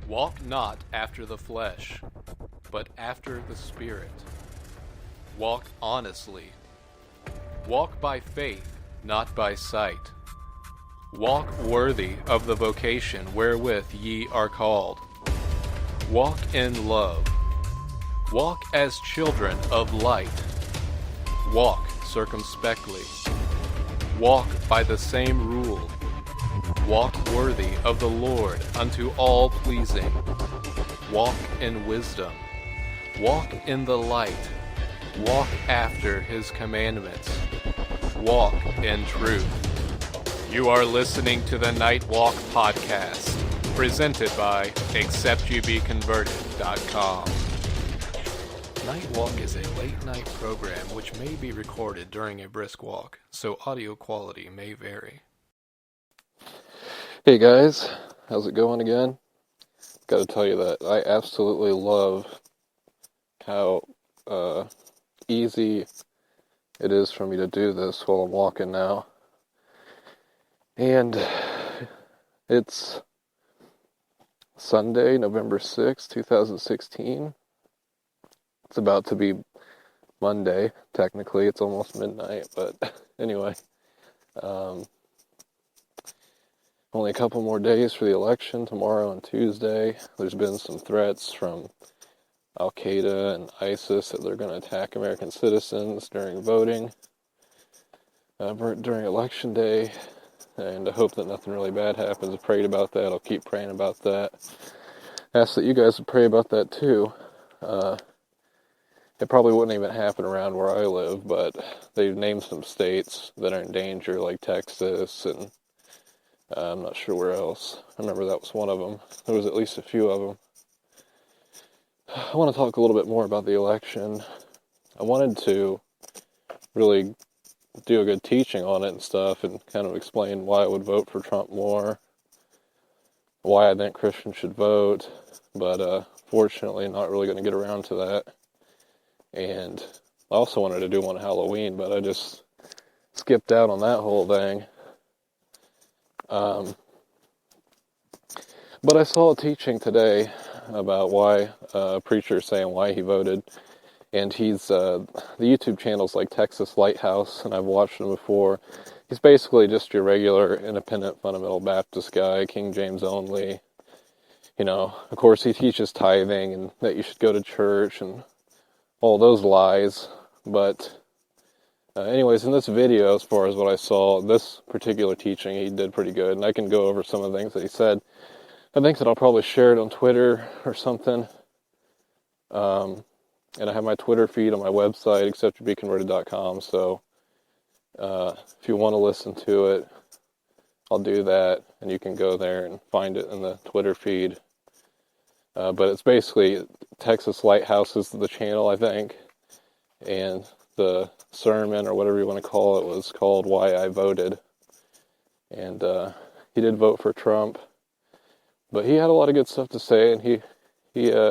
Walk not after the flesh, but after the Spirit. Walk honestly. Walk by faith, not by sight. Walk worthy of the vocation wherewith ye are called. Walk in love. Walk as children of light. Walk circumspectly. Walk by the same rule. Walk worthy of the Lord unto all pleasing. Walk in wisdom. Walk in the light. Walk after his commandments. Walk in truth. You are listening to the Night Walk Podcast, presented by ExceptYouBeConverted.com. Night Walk is a late-night program which may be recorded during a brisk walk, so audio quality may vary. Hey guys, how's it going again? Gotta tell you that I absolutely love how easy it is for me to do this while I'm walking now. And it's Sunday, November 6th, 2016. It's about to be Monday, technically. It's almost midnight, but anyway. Only a couple more days for the election, tomorrow and Tuesday. There's been some threats from Al-Qaeda and ISIS that they're going to attack American citizens during voting, during election day, and I hope that nothing really bad happens. I prayed about that. I'll keep praying about that. I ask that you guys would pray about that too. It probably wouldn't even happen around where I live, but they've named some states that are in danger, like Texas, and I'm not sure where else. I remember that was one of them. There was at least a few of them. I want to talk a little bit more about the election. I wanted to really do a good teaching on it and stuff and kind of explain why I would vote for Trump more, why I think Christians should vote, but fortunately not really going to get around to that. And I also wanted to do one on Halloween, but I just skipped out on that whole thing. But I saw a teaching today about why a preacher saying why he voted, and he's the YouTube channel's like Texas Lighthouse, and I've watched him before. He's basically just your regular independent fundamental Baptist guy, King James only. You know, of course he teaches tithing and that you should go to church and all those lies, but anyways, in this video, as far as what I saw, this particular teaching, he did pretty good, and I can go over some of the things that he said. I think that I'll probably share it on Twitter or something, and I have my Twitter feed on my website, ExceptYouBeConverted.com, so if you want to listen to it, I'll do that, and you can go there and find it in the Twitter feed. But it's basically Texas Lighthouse is the channel, I think, and the sermon, or whatever you want to call it, was called Why I Voted. And he did vote for Trump, but he had a lot of good stuff to say, and he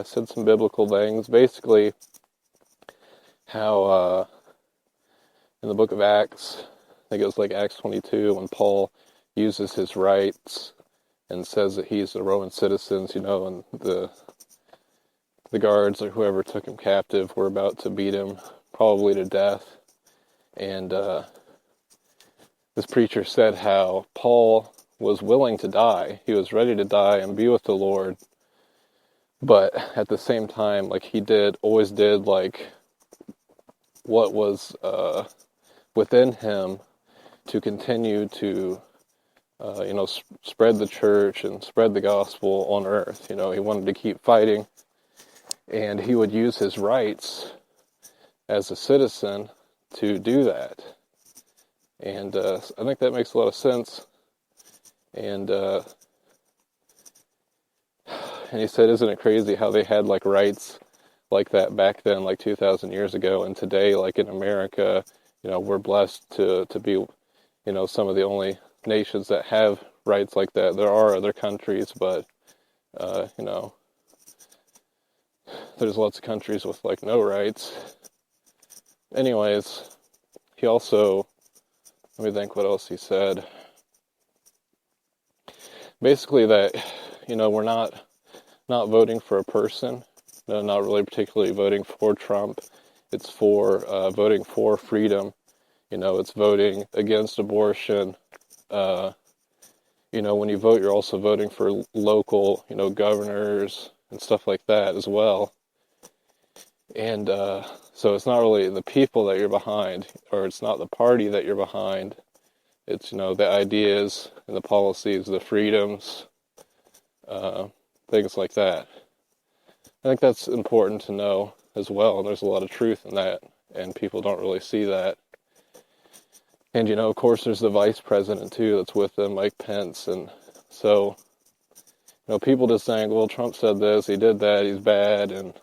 said some biblical things. Basically, how in the book of Acts, I think it was like Acts 22, when Paul uses his rights and says that he's a Roman citizen, you know, and the guards or whoever took him captive were about to beat him, probably to death. And this preacher said how Paul was willing to die. He was ready to die and be with the Lord. But at the same time, like he always did like what was within him to continue to spread the church and spread the gospel on earth. You know, he wanted to keep fighting, and he would use his rights as a citizen to do that. And I think that makes a lot of sense. And he said, isn't it crazy how they had like rights like that back then, like 2,000 years ago, and today, like in America, you know, we're blessed to be, you know, some of the only nations that have rights like that. There are other countries, but you know, there's lots of countries with like no rights. Anyways, he also, let me think what else he said. Basically that, you know, we're not not voting for a person, no, not really particularly voting for Trump. It's for voting for freedom. It's voting against abortion. When you vote, you're also voting for local, governors and stuff like that as well. And so it's not really the people that you're behind, or it's not the party that you're behind. It's, the ideas and the policies, the freedoms, things like that. I think that's important to know as well. And there's a lot of truth in that, and people don't really see that. And, of course, there's the vice president, too, that's with them, Mike Pence. And so, people just saying, well, Trump said this, he did that, he's bad, and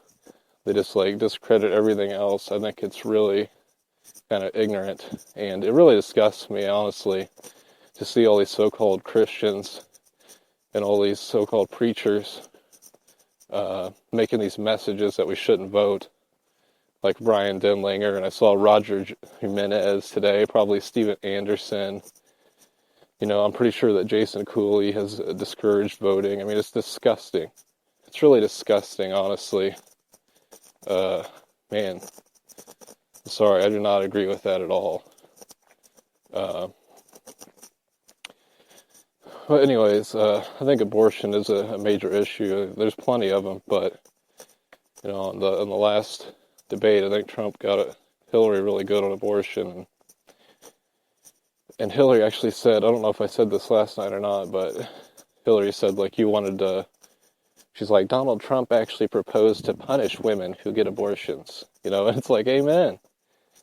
they just, discredit everything else. I think it's really kind of ignorant. And it really disgusts me, honestly, to see all these so-called Christians and all these so-called preachers making these messages that we shouldn't vote, like Brian Denlinger, and I saw Roger Jimenez today, probably Steven Anderson. I'm pretty sure that Jason Cooley has discouraged voting. I mean, it's disgusting. It's really disgusting, honestly. Man, sorry, I do not agree with that at all. But anyways, I think abortion is a major issue. There's plenty of them, but, on the last debate, I think Trump got Hillary really good on abortion. And Hillary actually said, I don't know if I said this last night or not, but Hillary said, she's like, Donald Trump actually proposed to punish women who get abortions. And it's like, amen.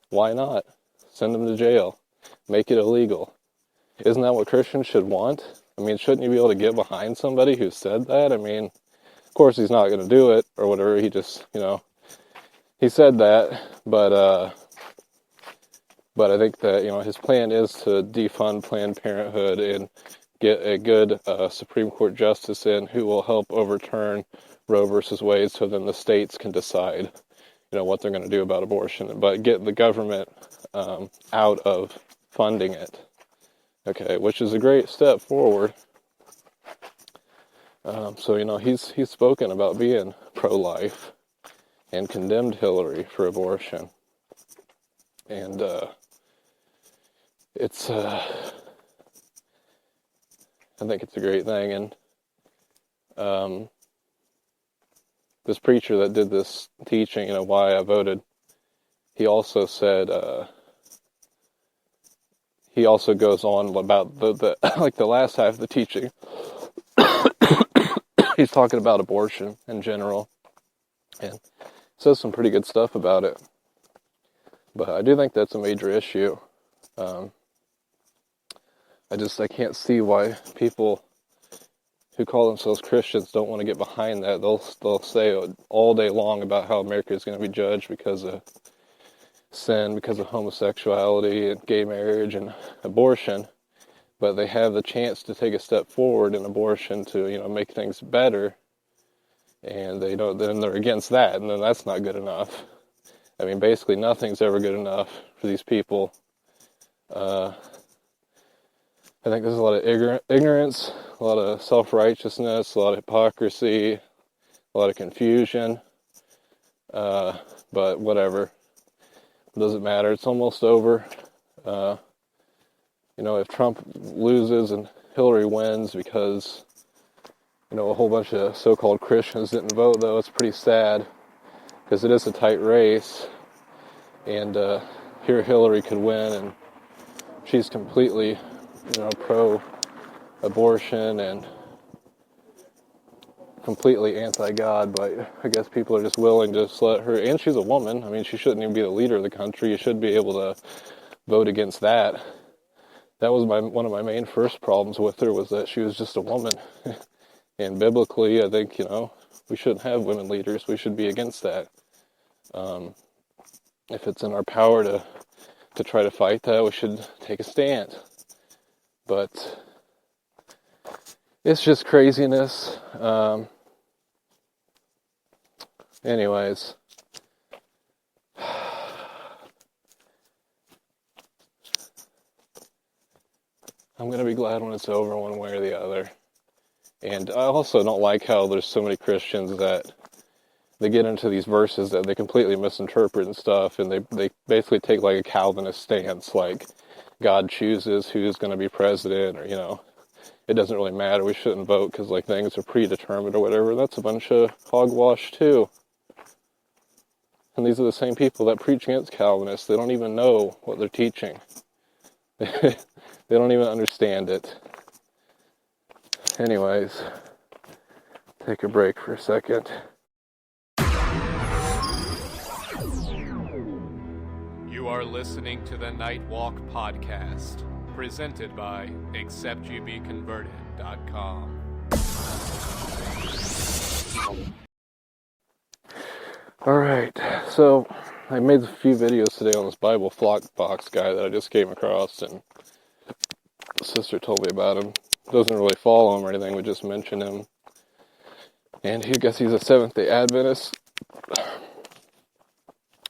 Why not? Send them to jail. Make it illegal. Isn't that what Christians should want? I mean, shouldn't you be able to get behind somebody who said that? I mean, of course he's not going to do it or whatever. He just, he said that, but I think that, his plan is to defund Planned Parenthood and get a good Supreme Court justice in who will help overturn Roe versus Wade so then the states can decide, what they're going to do about abortion, but get the government out of funding it. Okay, which is a great step forward. So, he's spoken about being pro-life and condemned Hillary for abortion. And it's, I think it's a great thing. And this preacher that did this teaching, why I voted, he also said, he also goes on about the the last half of the teaching. He's talking about abortion in general and says some pretty good stuff about it. But I do think that's a major issue. I can't see why people who call themselves Christians don't want to get behind that. They'll say all day long about how America is going to be judged because of sin, because of homosexuality and gay marriage and abortion, but they have the chance to take a step forward in abortion to, make things better, and then they're against that, and then that's not good enough. I mean, basically nothing's ever good enough for these people. I think there's a lot of ignorance, a lot of self-righteousness, a lot of hypocrisy, a lot of confusion, but whatever. It doesn't matter. It's almost over. If Trump loses and Hillary wins because, a whole bunch of so-called Christians didn't vote, though, it's pretty sad because it is a tight race. And here Hillary could win, and she's completely, pro-abortion and completely anti-God, but I guess people are just willing to just let her, and she's a woman. I mean, she shouldn't even be the leader of the country. You should be able to vote against that. That was one of my main first problems with her, was that she was just a woman. And biblically, I think, we shouldn't have women leaders. We should be against that. If it's in our power to try to fight that, we should take a stand. But it's just craziness. Anyways, I'm going to be glad when it's over one way or the other. And I also don't like how there's so many Christians that they get into these verses that they completely misinterpret and stuff, and they basically take like a Calvinist stance, like God chooses who's going to be president, or, it doesn't really matter, we shouldn't vote because like things are predetermined or whatever. That's a bunch of hogwash too. And these are the same people that preach against Calvinists. They don't even know what they're teaching. They don't even understand it. Anyways, take a break for a second. You are listening to the Nightwalk Podcast, presented by acceptyoubeconverted.com. Alright, so I made a few videos today on this Bible Flockbox guy that I just came across, and the sister told me about him. Doesn't really follow him or anything, we just mentioned him. And I guess he's a Seventh-day Adventist.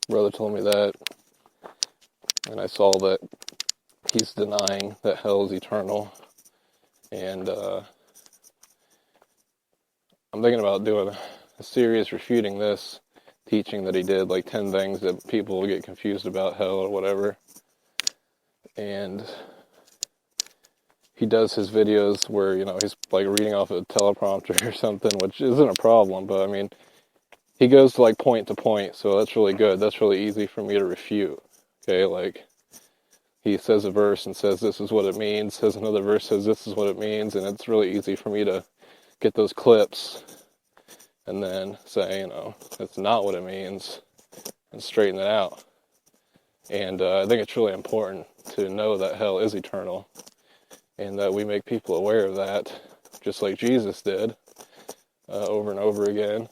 Brother told me that. And I saw that he's denying that hell is eternal. And I'm thinking about doing a series refuting this teaching that he did, like 10 things that people will get confused about hell or whatever. And he does his videos where, he's like reading off a teleprompter or something, which isn't a problem, but I mean, he goes to like point to point, so that's really good. That's really easy for me to refute. Okay, like he says a verse and says this is what it means, says another verse says this is what it means, and it's really easy for me to get those clips and then say, that's not what it means, and straighten it out. And I think it's really important to know that hell is eternal, and that we make people aware of that, just like Jesus did, over and over again.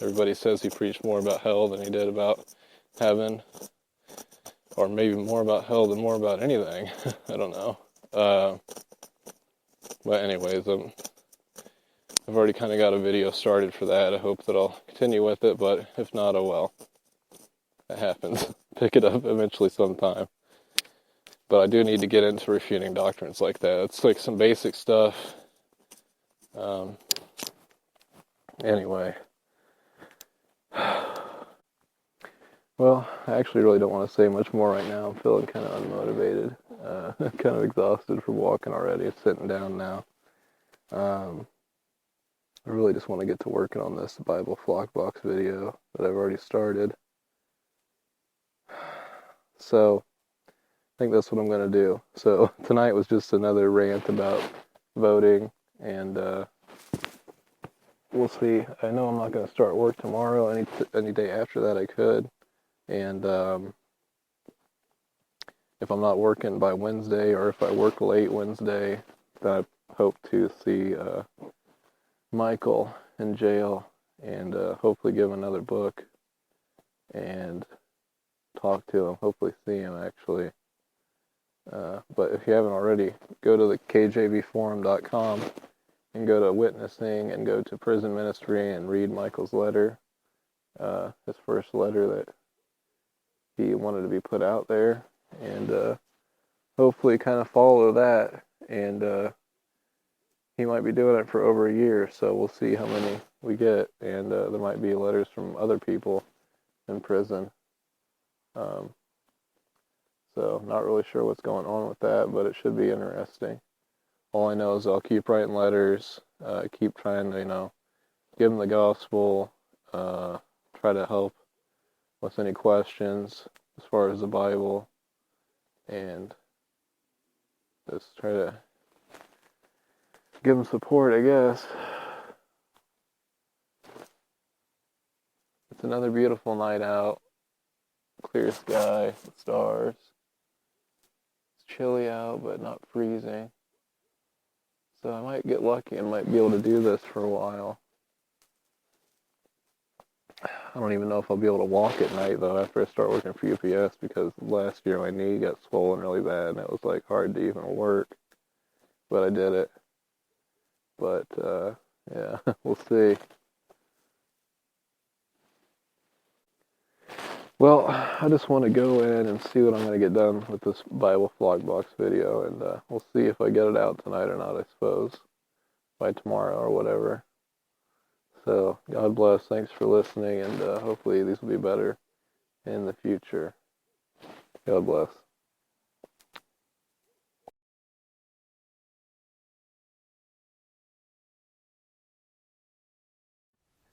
Everybody says he preached more about hell than he did about heaven, or maybe more about hell than more about anything. I don't know. But anyways, I've already kind of got a video started for that. I hope that I'll continue with it, but if not, oh well. That happens. Pick it up eventually sometime. But I do need to get into refuting doctrines like that. It's like some basic stuff. Anyway. Well, I actually really don't want to say much more right now. I'm feeling kind of unmotivated. Kind of exhausted from walking already. It's sitting down now. I really just want to get to working on this Bible Flockbox video that I've already started. So, I think that's what I'm going to do. So, tonight was just another rant about voting, and we'll see. I know I'm not going to start work tomorrow. Any day after that I could. And if I'm not working by Wednesday, or if I work late Wednesday, then I hope to see Michael in jail, and hopefully give him another book and talk to him, hopefully see him actually. But if you haven't already, go to the kjvforum.com and go to witnessing and go to prison ministry and read Michael's letter, his first letter that he wanted to be put out there, and hopefully kind of follow that. And he might be doing it for over a year, so we'll see how many we get. And there might be letters from other people in prison. So not really sure what's going on with that, but it should be interesting. All I know is I'll keep writing letters, keep trying to, give them the gospel, try to help with any questions as far as the Bible, and just try to give them support, I guess. It's another beautiful night out. Clear sky, stars. It's chilly out, but not freezing. So I might get lucky and might be able to do this for a while. I don't even know if I'll be able to walk at night, though, after I start working for UPS, because last year my knee got swollen really bad, and it was, hard to even work. But I did it. But, yeah, we'll see. Well, I just want to go in and see what I'm going to get done with this Bible Flockbox video, and we'll see if I get it out tonight or not, I suppose. by tomorrow or whatever. So God bless. Thanks for listening, and hopefully these will be better in the future. God bless.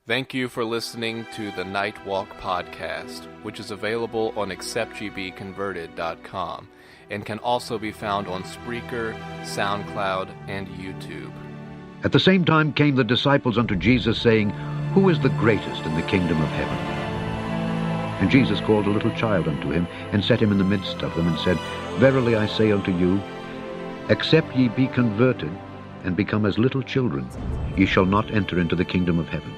Thank you for listening to the Night Walk podcast, which is available on acceptgbconverted.com and can also be found on Spreaker, SoundCloud, and YouTube. At the same time came the disciples unto Jesus, saying, Who is the greatest in the kingdom of heaven? And Jesus called a little child unto him, and set him in the midst of them, and said, Verily I say unto you, except ye be converted, and become as little children, ye shall not enter into the kingdom of heaven.